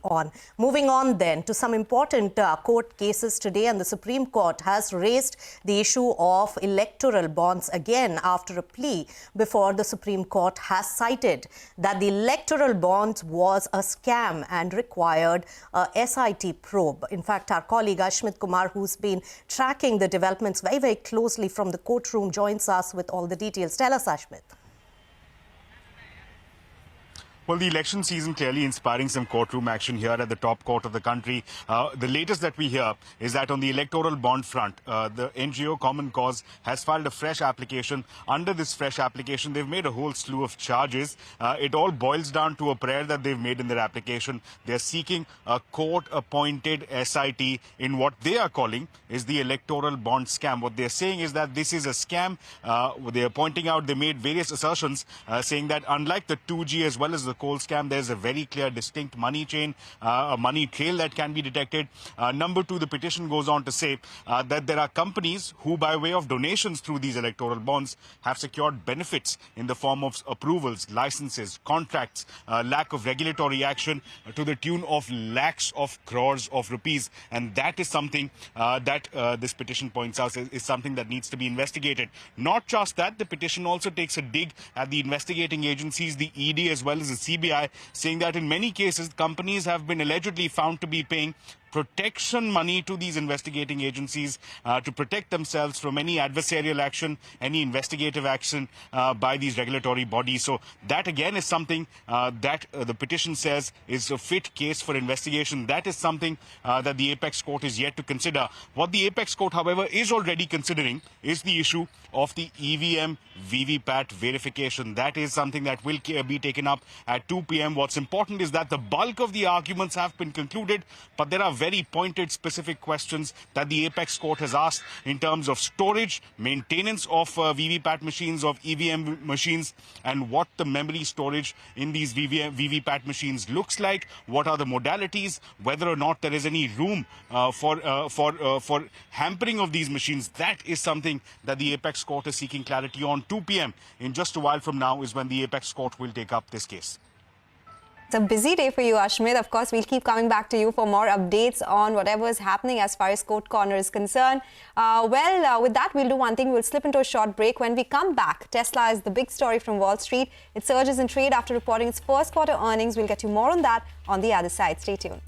on. Moving on then to some important court cases today, and the Supreme Court has raised the issue of electoral bonds again after a plea before the Supreme Court has cited that the electoral bonds was a scam and required a SIT probe. In fact, our colleague Ashmit Kumar, who's been tracking the developments very, very closely from the courtroom, joins us with all the details. Tell us, Ashmit. Well, the election season clearly inspiring some courtroom action here at the top court of the country. The latest that we hear is that on the electoral bond front, the NGO Common Cause has filed a fresh application. Under this fresh application, they've made a whole slew of charges. It all boils down to a prayer that they've made in their application. They're seeking a court-appointed SIT in what they are calling is the electoral bond scam. What they're saying is that this is a scam. They're pointing out they made various assertions saying that unlike the 2G as well as the coal scam, there's a very clear, distinct money chain, a money trail that can be detected. Number two, the petition goes on to say that there are companies who, by way of donations through these electoral bonds, have secured benefits in the form of approvals, licenses, contracts, lack of regulatory action to the tune of lakhs of crores of rupees. And that is something that this petition points out is something that needs to be investigated. Not just that, the petition also takes a dig at the investigating agencies, the ED as well as the CBI, saying that in many cases, companies have been allegedly found to be paying protection money to these investigating agencies to protect themselves from any adversarial action, any investigative action by these regulatory bodies. So that again is something that the petition says is a fit case for investigation. That is something that the Apex Court is yet to consider. What the Apex Court, however, is already considering is the issue of the EVM VVPAT verification. That is something that will be taken up at 2 p.m. What's important is that the bulk of the arguments have been concluded, but there are very pointed, specific questions that the Apex Court has asked in terms of storage, maintenance of VVPAT machines, of EVM machines, and what the memory storage in these VVPAT machines looks like, what are the modalities, whether or not there is any room for hampering of these machines. That is something that the Apex Court is seeking clarity on. 2 p.m. in just a while from now is when the Apex Court will take up this case. It's a busy day for you, Ashmit. Of course, we'll keep coming back to you for more updates on whatever is happening as far as Court Corner is concerned. With that, we'll do one thing. We'll slip into a short break. When we come back, Tesla is the big story from Wall Street. It surges in trade after reporting its first quarter earnings. We'll get you more on that on the other side. Stay tuned.